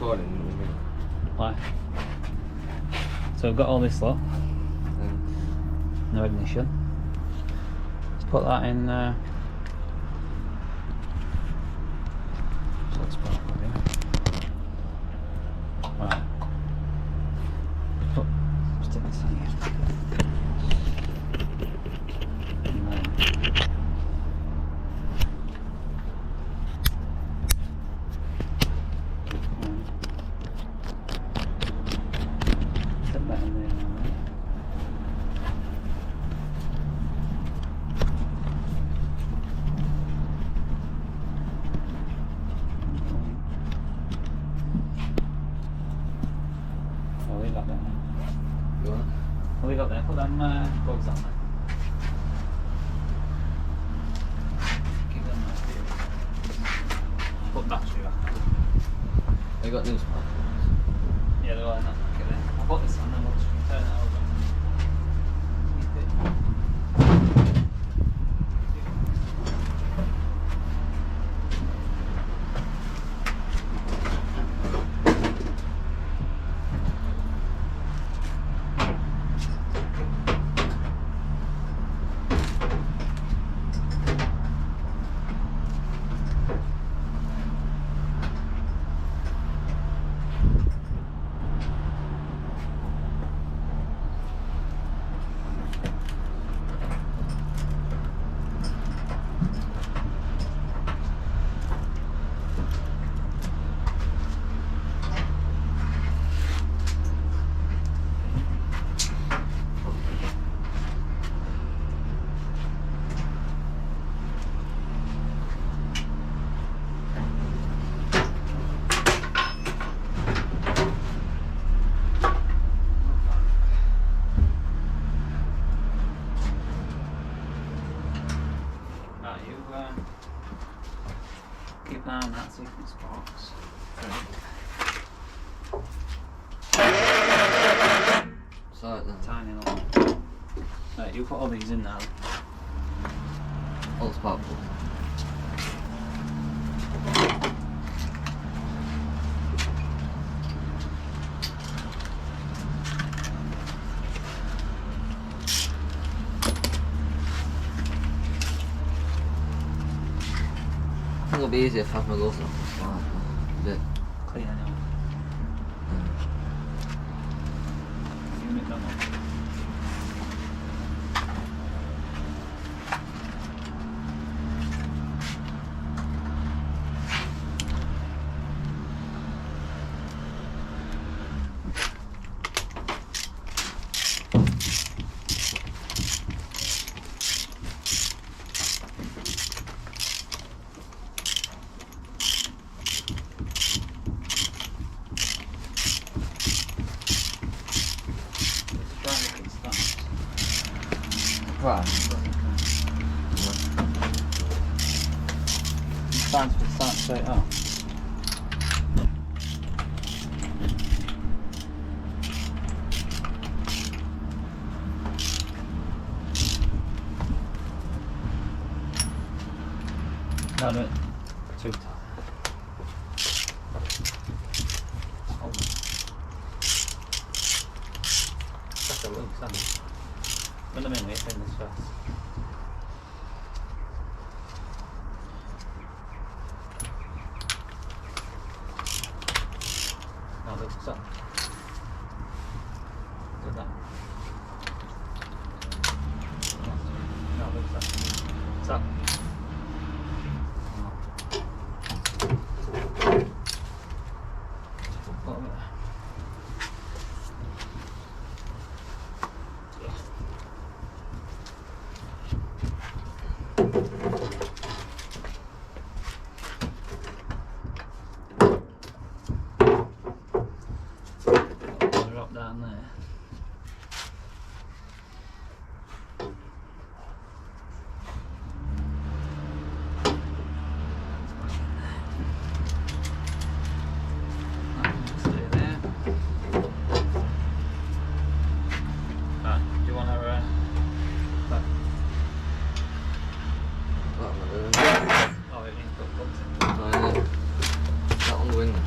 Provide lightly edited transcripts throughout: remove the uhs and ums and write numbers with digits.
recording. Why? So we've got all this lot. No ignition. Let's put that in. So let's put that in. Right. Stick this in here. And then stick that in there now. I'll leave that there. You want? I'll leave that there. Put them plugs on there. Keep them nice here. Put battery back on. Have you got news? Yeah, they're all in that packet there. I'll put this on and we'll just turn it over. Keep it. Right, you keep an eye on that, see if it sparks. Sorry then. Tiny little. Right, you put all these in now. All spark plugs. I think it'll be easier if I have my gloves on. Wow, a bit. Clean anyway. You make that one. Let's try and make it start. Right. Stands for start straight up. No, no, too tight. Hold on. That's a loose, isn't it? Wait a minute, wait this first. No, look, stop. Do that. No, look, stop. Stop. Put it there. Drop down there. Stay there. Right, do you want to back? What am I doing? Oh, it needs to put plugs in. That on the window.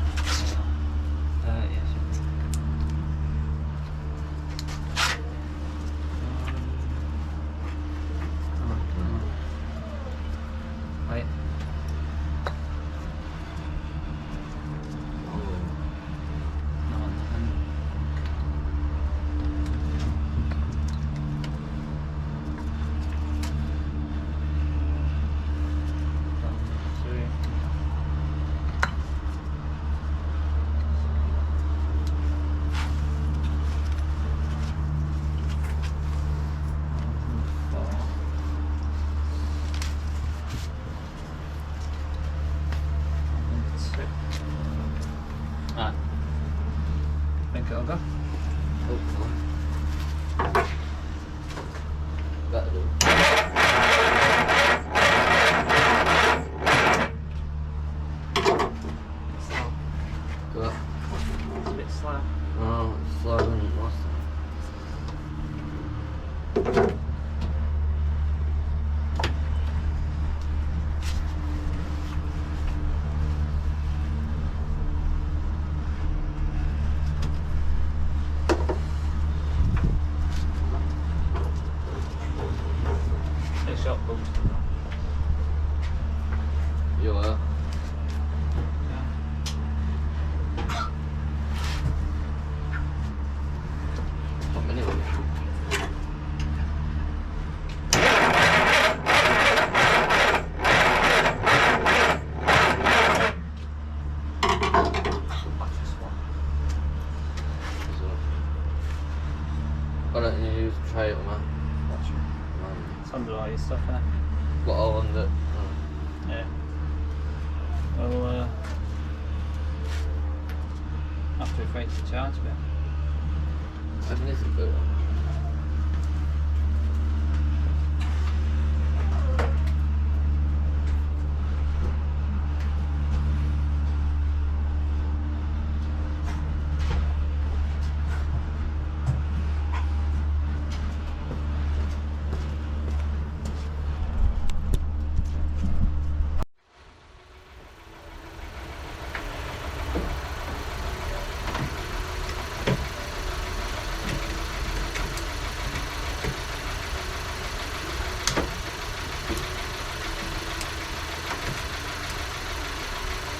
Right. Think it'll go? Hopefully. Better do. Slow. Good. It's a bit slow. Oh, it's slower than last time. It's shot boost. You are. What minute? Battery swap. So, why don't you try it, man? Battery. It's under all your stuff, innit? Got all under. Yeah. Well, have to wait for it to charge a bit. I think it's a good one.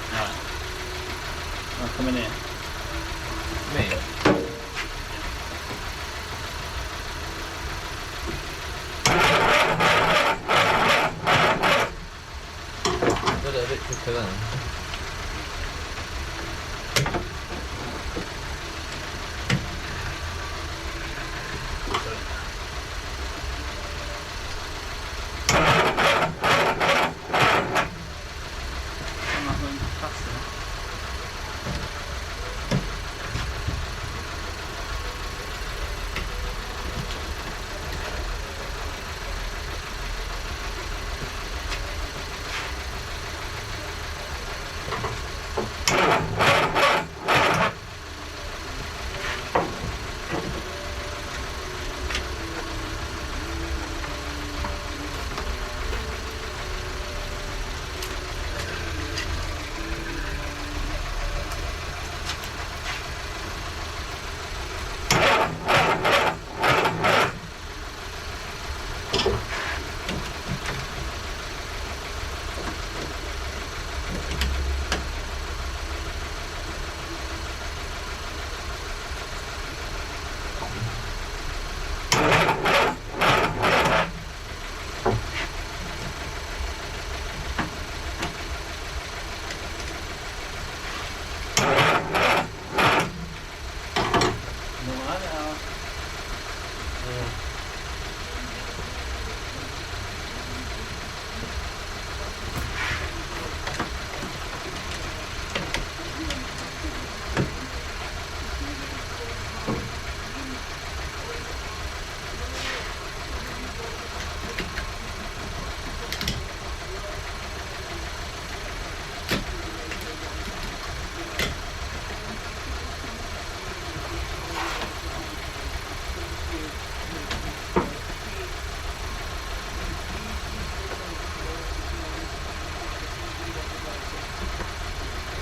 Alright. I'll come in here. Me? Did it a bit quicker then. I'm not going fast enough.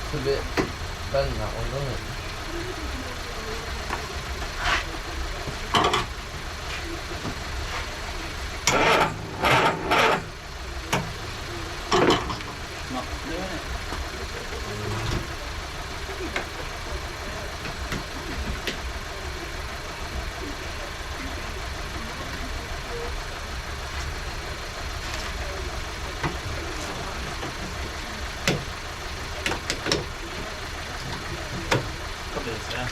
It's a bit bent that one, doesn't it? Not doing it. Probably is there.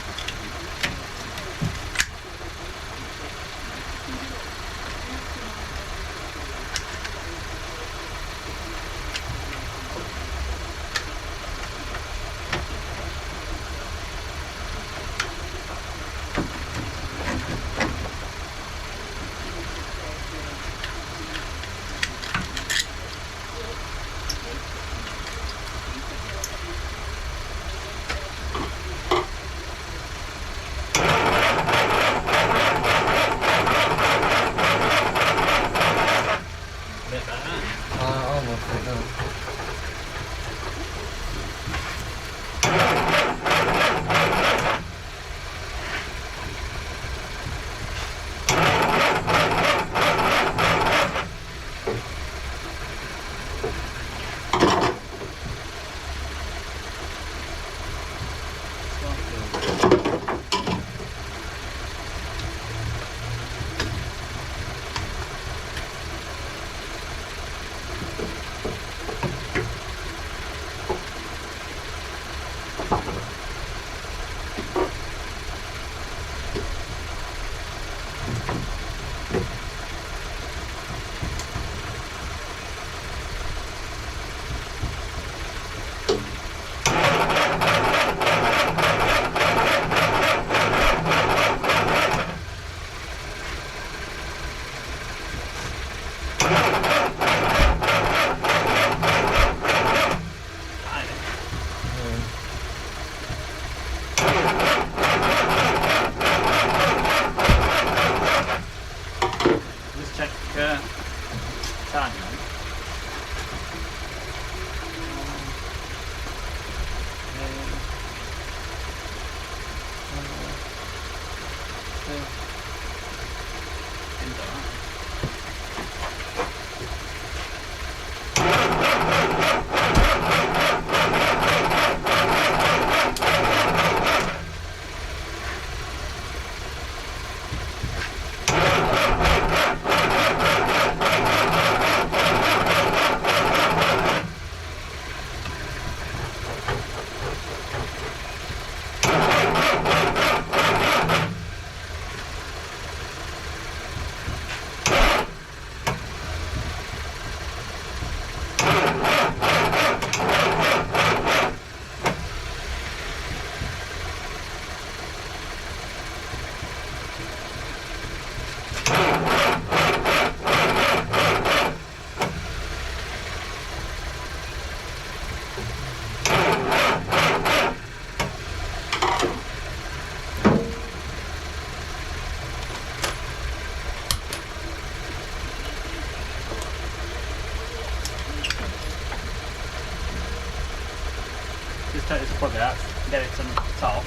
top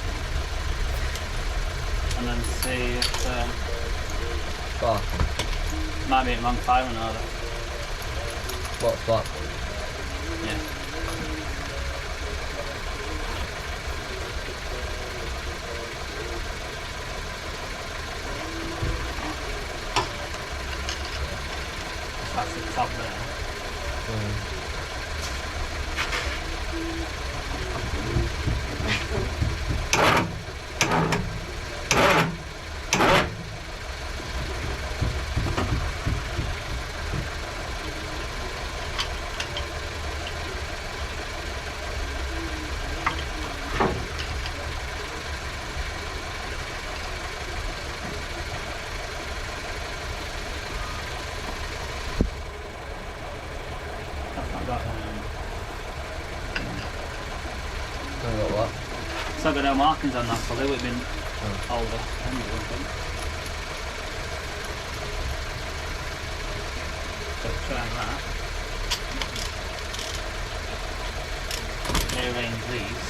and then see if Spark. might be at wrong firing order. What spark? Yeah. That's the top there. Got what? So I've got no markings on that, so they would have been older. Anyway, I think. So try that. Rearrange these.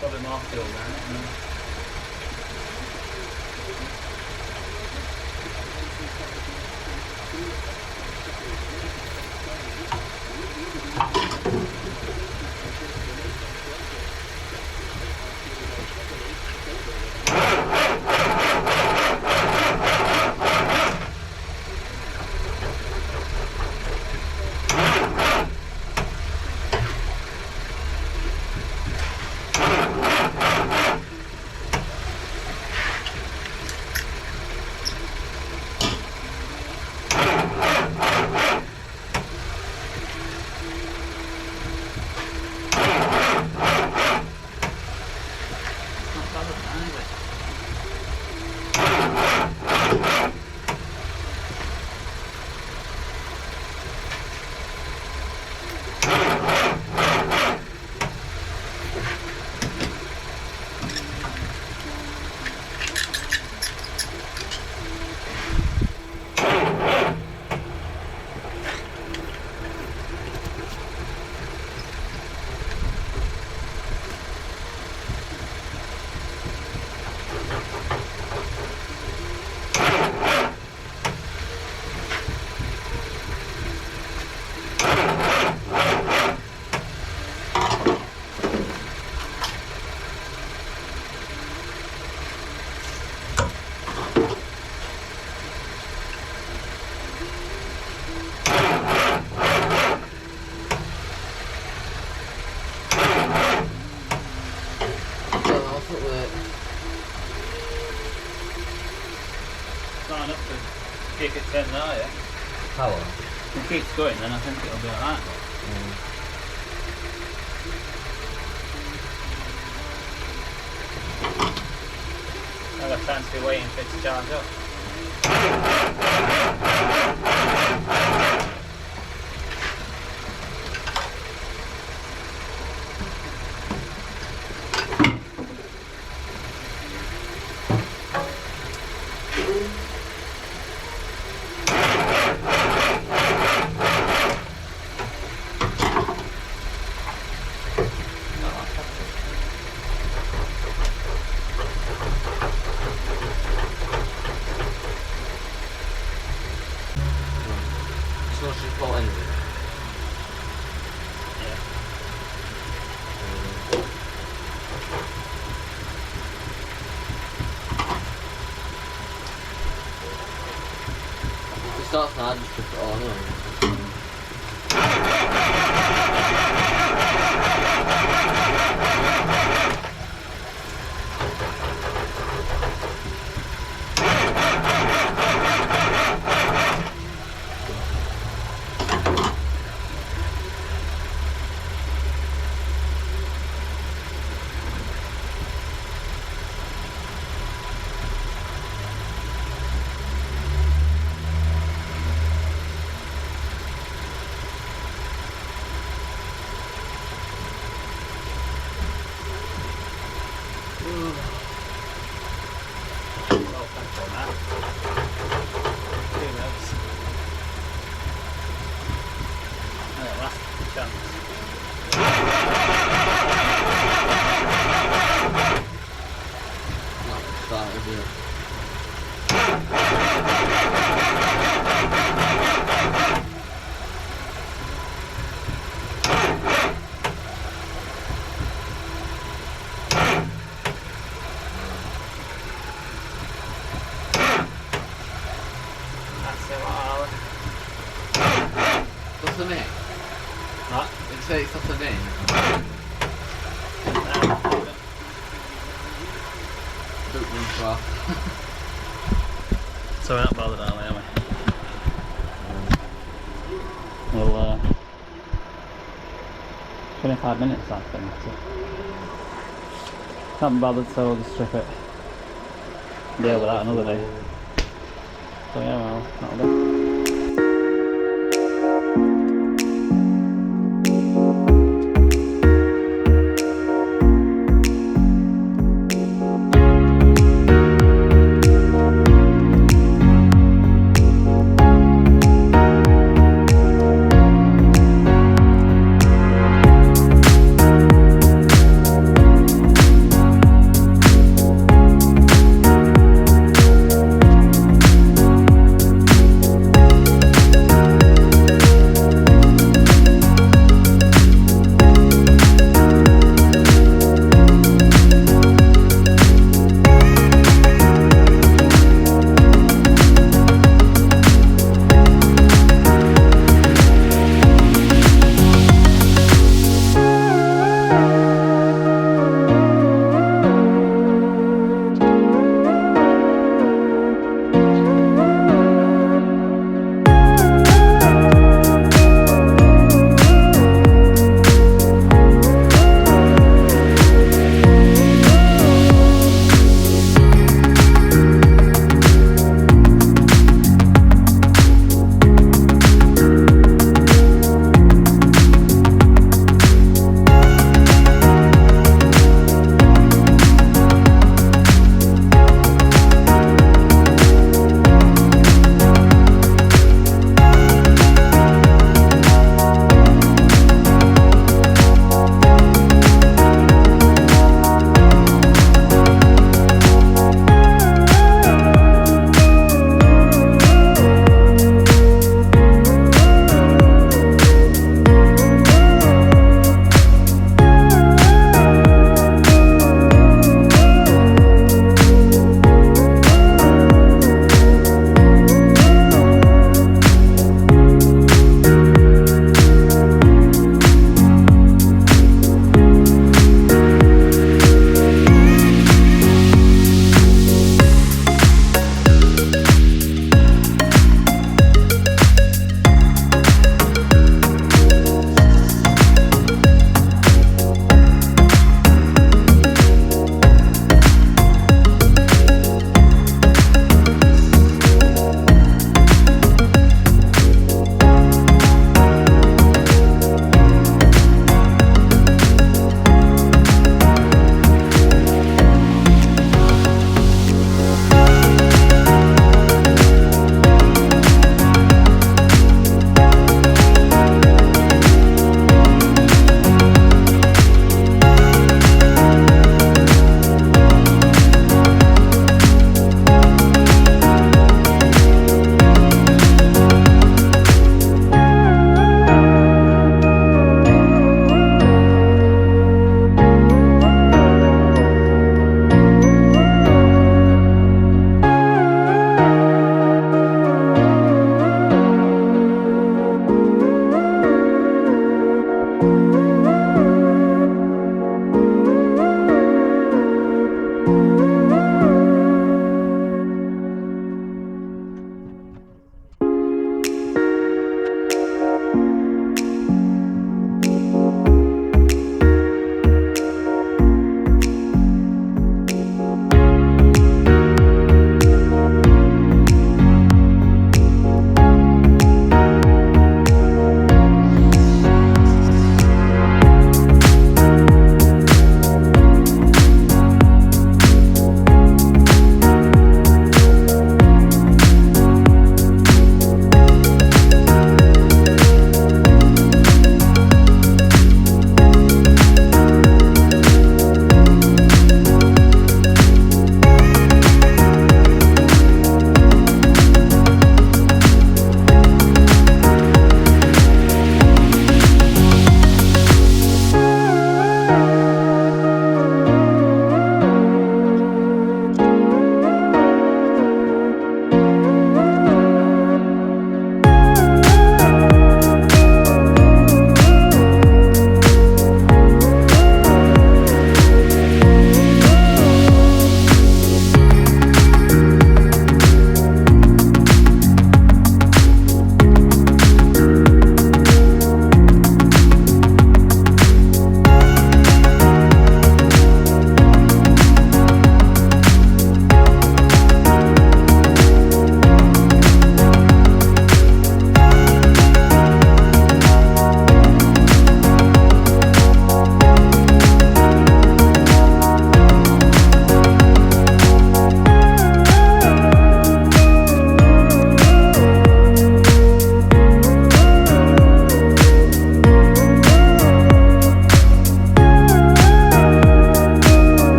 Probably more fuel there. Not enough to keep it 10 now, yeah? Power? If it keeps going, then I think it'll be alright. I've got time to be waiting for it to charge up. What's your fault anyway? Yeah. If it starts now, just put it on anyway. Well, thanks for that. 2 minutes. Yeah, last chance. Not the start, is it? That's it, well. What's the name? Right. Did you say it's not the name? Bootman craft. So we're not bothered, are we? 25 minutes, I think. So. Can't be bothered, so we'll just strip it. Deal with that another day. So yeah, well, that'll do.